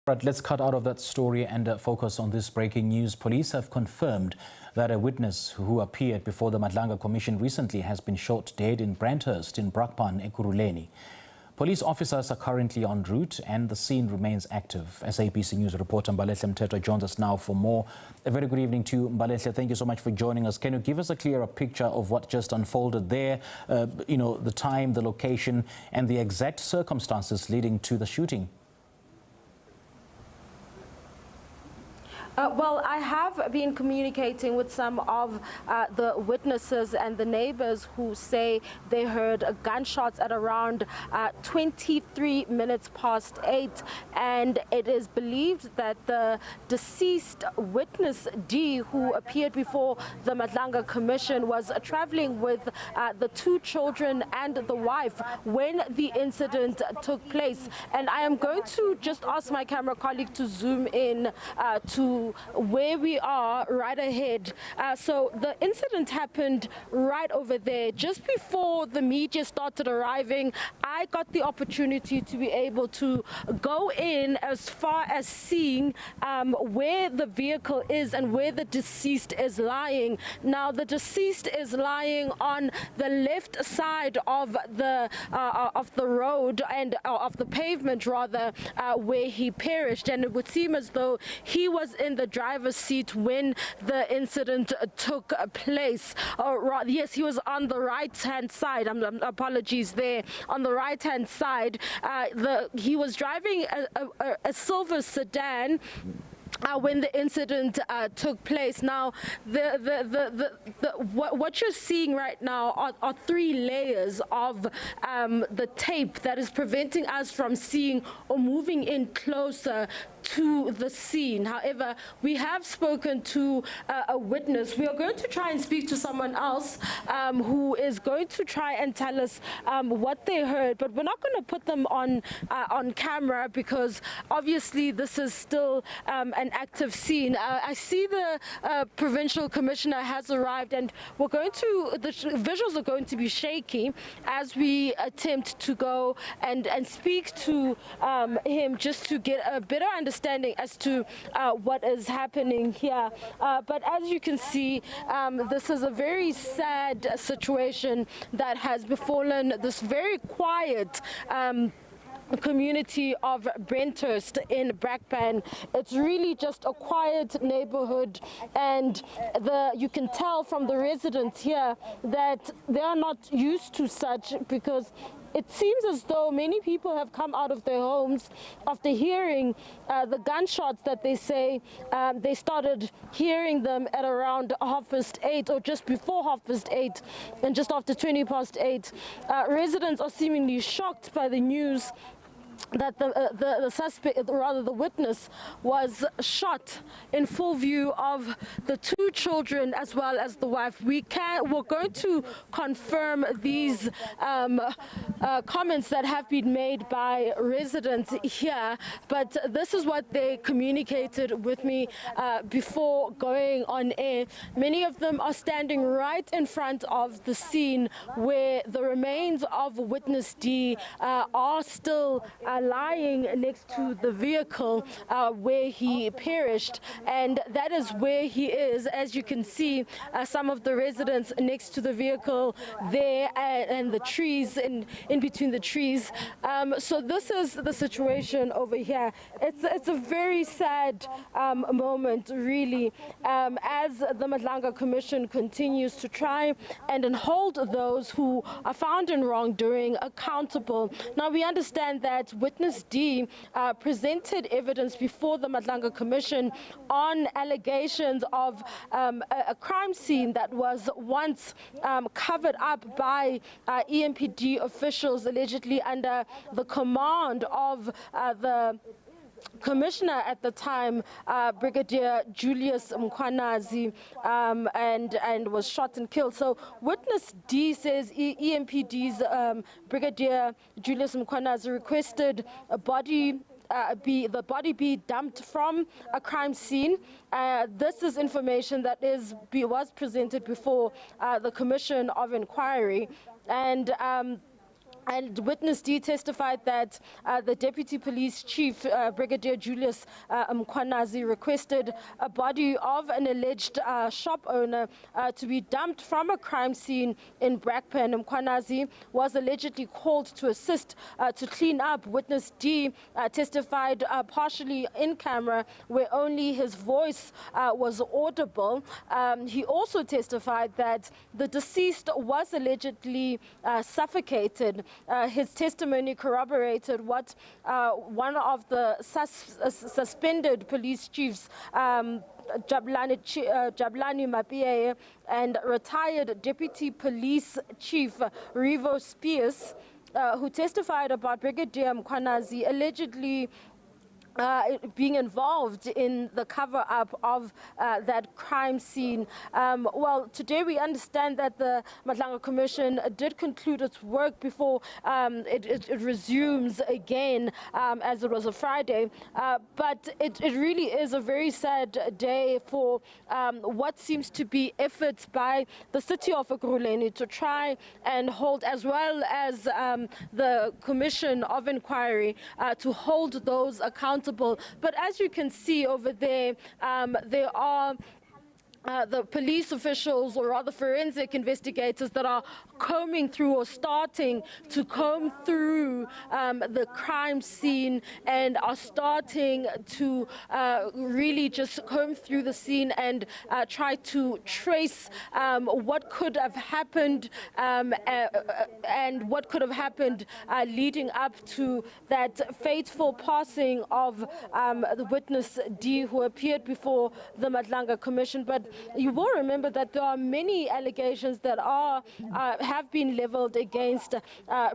Right, let's cut out of that story and focus on this breaking news. Police have confirmed that a witness who appeared before the Madlanga Commission recently has been shot dead in Brenthurst in Brakpan, Ekurhuleni. Police officers are currently en route and the scene remains active. SABC News reporter Mbalethla Mteto joins us now for more. A very good evening to you, Mbalethla. Thank you so much for joining us. Can you give us a clearer picture of what just unfolded there? The time, the location and the exact circumstances leading to the shooting? Well, I have been communicating with some of the witnesses and the neighbors who say they heard gunshots at around 23 minutes past 8, and it is believed that the deceased witness D, who appeared before the Madlanga Commission, was traveling with the 2 children and the wife when the incident took place. And I am going to just ask my camera colleague to zoom in to where we are right ahead. So the incident happened right over there. Just before the media started arriving, I got the opportunity to be able to go in as far as seeing where the vehicle is and where the deceased is lying. Now, the deceased is lying on the left side of the road and of the pavement, rather, where he perished, and it would seem as though he was in the driver's seat when the incident took place. Yes, he was on the right-hand side. Apologies there. On the right-hand side, he was driving a silver sedan when the incident took place. Now, what you're seeing right now are 3 layers of the tape that is preventing us from seeing or moving in closer to the scene. However, we have spoken to a witness. We are going to try and speak to someone else who is going to try and tell us what they heard, but we're not going to put them on camera because obviously this is still an active scene. I see the provincial commissioner has arrived, and the visuals are going to be shaky as we attempt to go and speak to him, just to get a better understanding as to what is happening here. But as you can see, this is a very sad situation that has befallen this very quiet community of Brenthurst in Brakpan. It's really just a quiet neighborhood, and you can tell from the residents here that they are not used to such, because it seems as though many people have come out of their homes after hearing the gunshots that they say they started hearing them at around 8:30 or just before 8:30 and just after 20 past 8. Residents are seemingly shocked by the news that the suspect, rather the witness, was shot in full view of the 2 children as well as the wife. We're going to confirm these comments that have been made by residents here, but this is what they communicated with me before going on air. Many of them are standing right in front of the scene where the remains of witness D are still lying next to the vehicle where he perished, and that is where he is. As you can see, some of the residents next to the vehicle there, and the trees, in between the trees. So this is the situation over here. It's a very sad moment, really, as the Madlanga Commission continues to try and hold those who are found in wrongdoing accountable. Now, we understand that witness D presented evidence before the Madlanga Commission on allegations of a crime scene that was once covered up by EMPD officials, allegedly under the command of the Commissioner at the time, Brigadier Julius Mkhwanazi, and was shot and killed. So witness D says EMPD's Brigadier Julius Mkhwanazi requested the body be dumped from a crime scene. This is information that was presented before the Commission of Inquiry, and And witness D testified that the deputy police chief, Brigadier Julius Mkhwanazi, requested a body of an alleged shop owner to be dumped from a crime scene in Brakpan. Mkhwanazi was allegedly called to assist to clean up. Witness D testified partially in camera, where only his voice was audible. He also testified that the deceased was allegedly suffocated. His testimony corroborated what one of the suspended police chiefs, Jablani Mapiye, and retired deputy police chief Revo Spears, who testified about Brigadier Mkhwanazi allegedly being involved in the cover-up of that crime scene. Well, today we understand that the Madlanga Commission did conclude its work before it resumes again, as it was a Friday. But it really is a very sad day for what seems to be efforts by the city of Ekurhuleni to try and hold, as well as the Commission of Inquiry, to hold those accountable. But as you can see over there, there are the police officials, or rather forensic investigators, that are combing through or starting to comb through the crime scene, and are starting to really just comb through the scene and try to trace what could have happened and what could have happened leading up to that fateful passing of the witness D, who appeared before the Madlanga Commission. But you will remember that there are many allegations that have been leveled against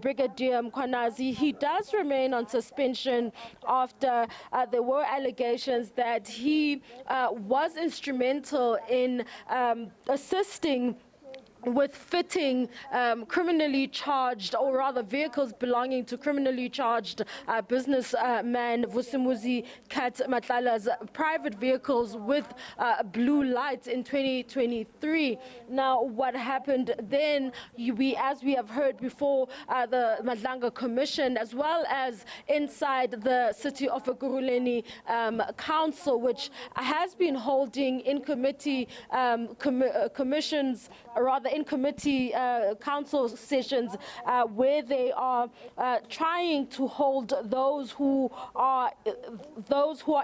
Brigadier Mkhwanazi. He does remain on suspension after there were allegations that he was instrumental in assisting with fitting criminally charged, or rather vehicles belonging to criminally charged businessman Vusimuzi Kat Matlala's private vehicles with blue lights in 2023. Now, what happened then, as we have heard before, the Madlanga Commission, as well as inside the city of Ekurhuleni Council, which has been holding in committee commissions, rather in committee council sessions, where they are trying to hold those who are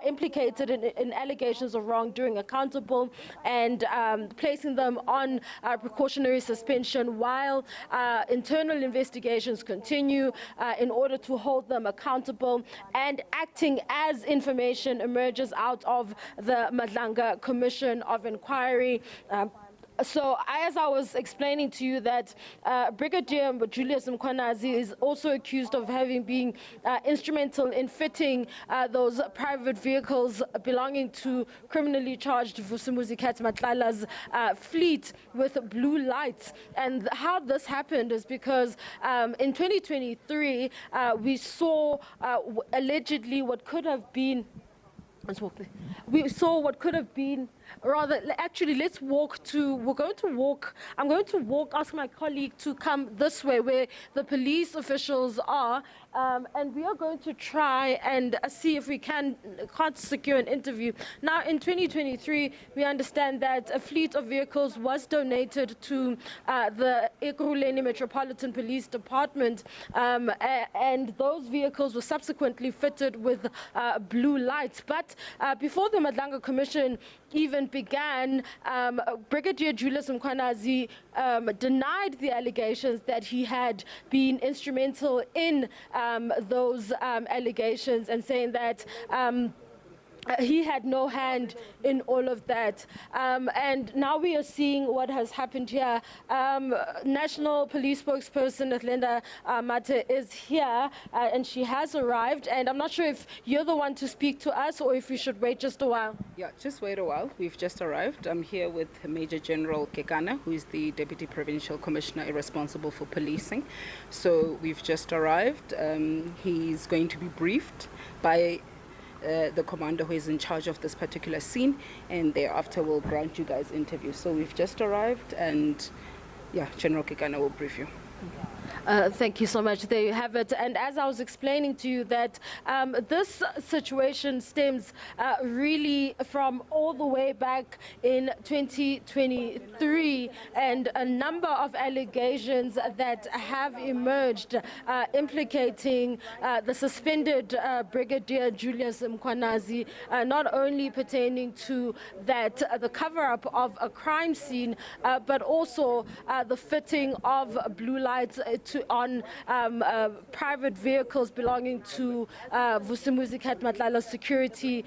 implicated in allegations of wrongdoing accountable, and placing them on precautionary suspension while internal investigations continue, in order to hold them accountable, and acting as information emerges out of the Madlanga Commission of Inquiry. So, as I was explaining to you, that Brigadier Julius Mkhwanazi is also accused of having been instrumental in fitting those private vehicles belonging to criminally charged Vusimuzi Kat Matlala's fleet with blue lights. And how this happened is because in 2023, we saw allegedly what could have been. We saw what could have been, rather, actually, let's walk to, I'm going to walk, ask my colleague to come this way where the police officials are, and we are going to try and see if we can't secure an interview. Now, in 2023, we understand that a fleet of vehicles was donated to the Ekurhuleni Metropolitan Police Department, and those vehicles were subsequently fitted with blue lights. But before the Madlanga Commission even began, Brigadier Julius Mkhwanazi denied the allegations that he had been instrumental in those allegations, and saying that he had no hand in all of that. And now we are seeing what has happened here. National Police spokesperson Madlanga Mate is here, and she has arrived. And I'm not sure if you're the one to speak to us, or if we should wait just a while. Yeah, just wait a while. We've just arrived. I'm here with Major General Kekana, who is the Deputy Provincial Commissioner responsible for policing. So we've just arrived. He's going to be briefed by the commander who is in charge of this particular scene, and thereafter we'll grant you guys interviews. So we've just arrived, and yeah, General Kekana will brief you. Thank you so much. There you have it. And as I was explaining to you that this situation stems really from all the way back in 2023, and a number of allegations that have emerged implicating the suspended Brigadier Julius Mkhwanazi, not only pertaining to that the cover-up of a crime scene, but also the fitting of blue lights on private vehicles belonging to Vusimuzi Matlala Security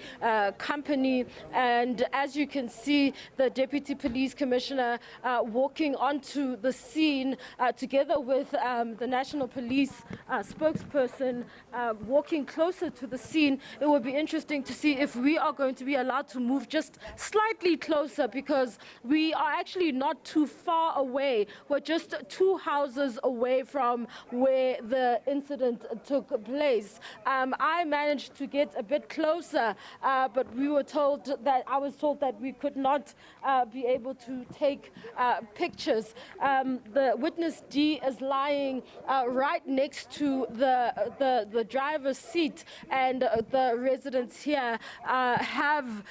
Company. And as you can see, the Deputy Police Commissioner walking onto the scene together with the National Police spokesperson walking closer to the scene. It would be interesting to see if we are going to be allowed to move just slightly closer, because we are actually not too far away. We're just 2 houses away from where the incident took place. I managed to get a bit closer, but we were told that I was told that we could not be able to take pictures. The witness D is lying right next to the driver's seat, and the residents here have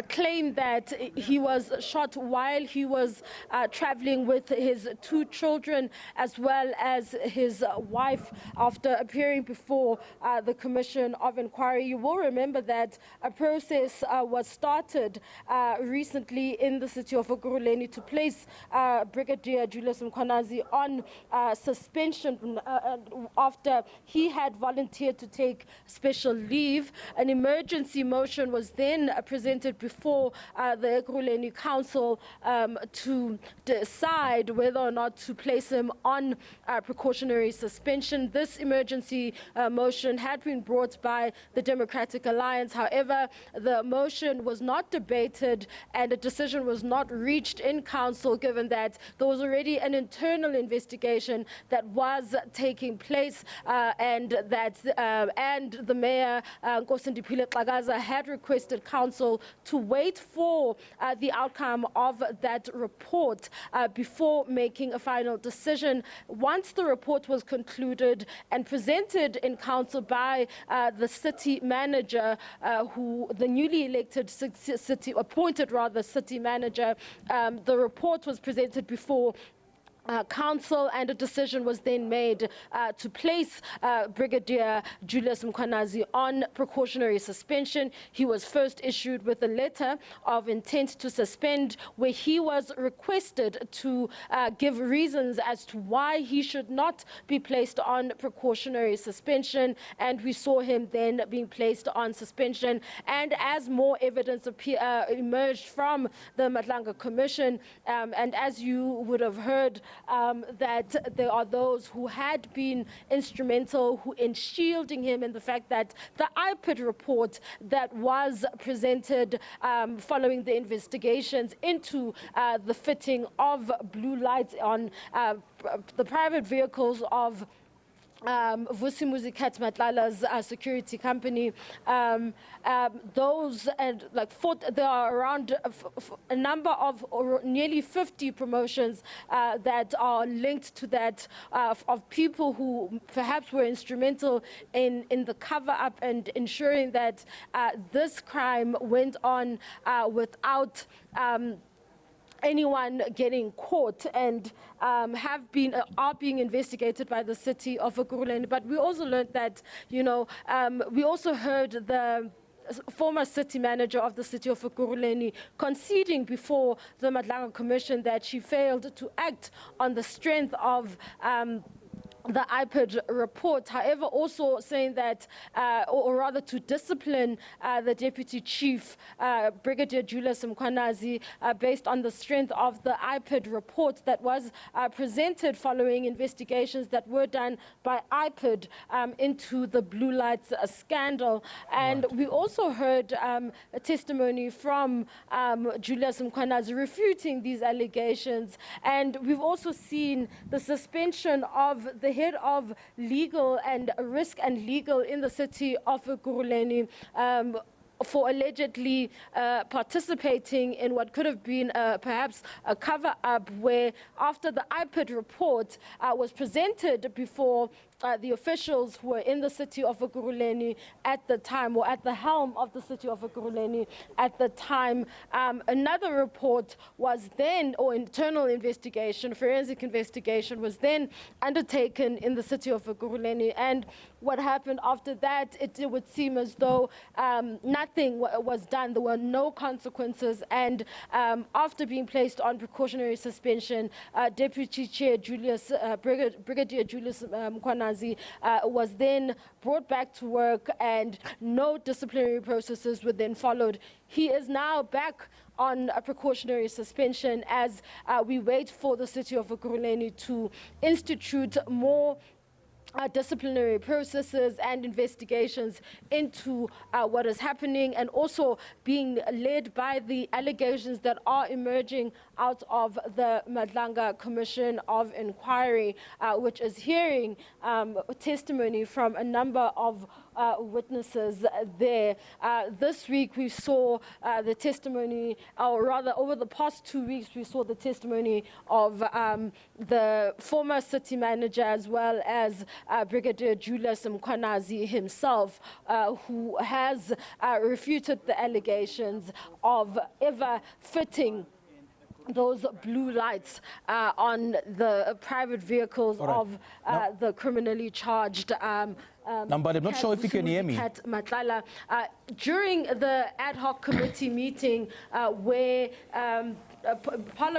claimed that he was shot while he was traveling with his 2 children as well as his wife, after appearing before the Commission of Inquiry. You will remember that a process was started recently in the city of Ekurhuleni to place Brigadier Julius Mkhwanazi on suspension after he had volunteered to take special leave. An emergency motion was then presented before the Ekurhuleni Council to decide whether or not to place him on precautionary suspension. This emergency motion had been brought by the Democratic Alliance. However, the motion was not debated and a decision was not reached in Council, given that there was already an internal investigation that was taking place, and the Mayor, Nkosindiphile Xakaza, had requested Council to wait for the outcome of that report before making a final decision. Once the report was concluded and presented in Council by the city manager, the newly elected appointed city manager, the report was presented before Council, and a decision was then made to place Brigadier Julius Mkhwanazi on precautionary suspension. He was first issued with a letter of intent to suspend, where he was requested to give reasons as to why he should not be placed on precautionary suspension, and we saw him then being placed on suspension. And as more evidence emerged from the Madlanga Commission, and as you would have heard, that there are those who had been instrumental in shielding him, and the fact that the IPID report that was presented following the investigations into the fitting of blue lights on the private vehicles of Vusimuzi Matlala's security company, those and there are around a number of nearly 50 promotions that are linked to that, of people who perhaps were instrumental in the cover-up and ensuring that this crime went on without anyone getting caught, and are being investigated by the city of Ekurhuleni. But we also learned that, we also heard the former city manager of the city of Ekurhuleni conceding before the Madlanga Commission that she failed to act on the strength of the IPID report. However, also saying that, or rather to discipline the Deputy Chief, Brigadier Julius Mkhwanazi, based on the strength of the IPID report that was presented following investigations that were done by IPID into the blue lights scandal. And we also heard a testimony from Julius Mkhwanazi refuting these allegations. And we've also seen the suspension of the head of legal and risk and legal in the city of Ekurhuleni, for allegedly participating in what could have been perhaps a cover-up, where after the IPID report was presented before the officials who were in the city of Ekurhuleni at the time, or at the helm of the city of Ekurhuleni at the time, another report was then, or internal investigation, forensic investigation was then undertaken in the city of Ekurhuleni. And what happened after that, it would seem as though nothing was done. There were no consequences. And after being placed on precautionary suspension, Deputy Chair Brigadier Julius Mkhwanazi was then brought back to work, and no disciplinary processes were then followed. He is now back on a precautionary suspension as we wait for the city of Ekurhuleni to institute more disciplinary processes and investigations into what is happening, and also being led by the allegations that are emerging out of the Madlanga Commission of Inquiry, which is hearing testimony from a number of witnesses there. This week we saw the testimony, or rather over the past 2 weeks, we saw the testimony of the former city manager, as well as Brigadier Julius Mkhwanazi himself, who has refuted the allegations of ever fitting those blue lights on the private vehicles of the criminally charged but I'm not sure if you can hear me. During the ad hoc committee meeting where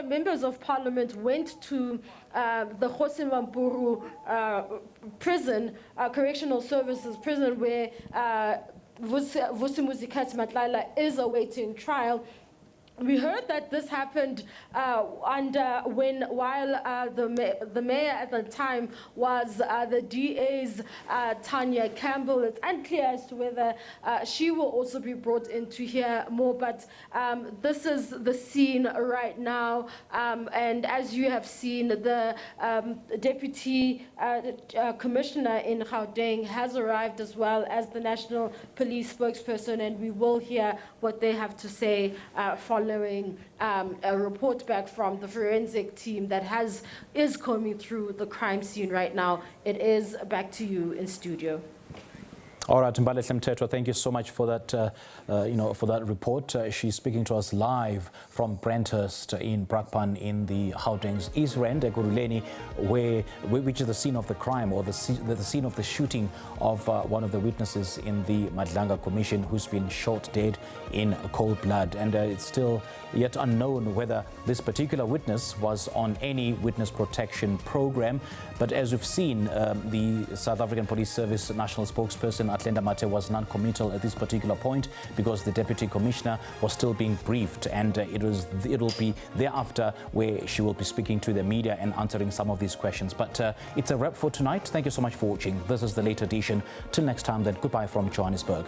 members of parliament went to the Jose Mampuru prison, correctional services prison, where Vusimuzi Matlala is awaiting trial. We heard that this happened while the mayor at the time was the DA's Tanya Campbell. It's unclear as to whether she will also be brought in to hear more, but this is the scene right now. And as you have seen, the deputy commissioner in Gauteng has arrived, as well as the National Police spokesperson, and we will hear what they have to say following a report back from the forensic team that is combing through the crime scene right now. It is back to you in studio. All right, Mbalehle Mthethwa, thank you so much for that, for that report. She's speaking to us live from Brenthurst in Brakpan in the Gauteng's East Rand, Ekurhuleni, which is the scene of the crime, or the scene of the shooting of one of the witnesses in the Madlanga Commission, who's been shot dead in cold blood. And it's still yet unknown whether this particular witness was on any witness protection program. But as we've seen, the South African Police Service National Spokesperson Atlenda Mate was non-committal at this particular point, because the Deputy Commissioner was still being briefed, and it'll be thereafter where she will be speaking to the media and answering some of these questions. But it's a wrap for tonight. Thank you so much for watching. This is the late edition. Till next time then, goodbye from Johannesburg.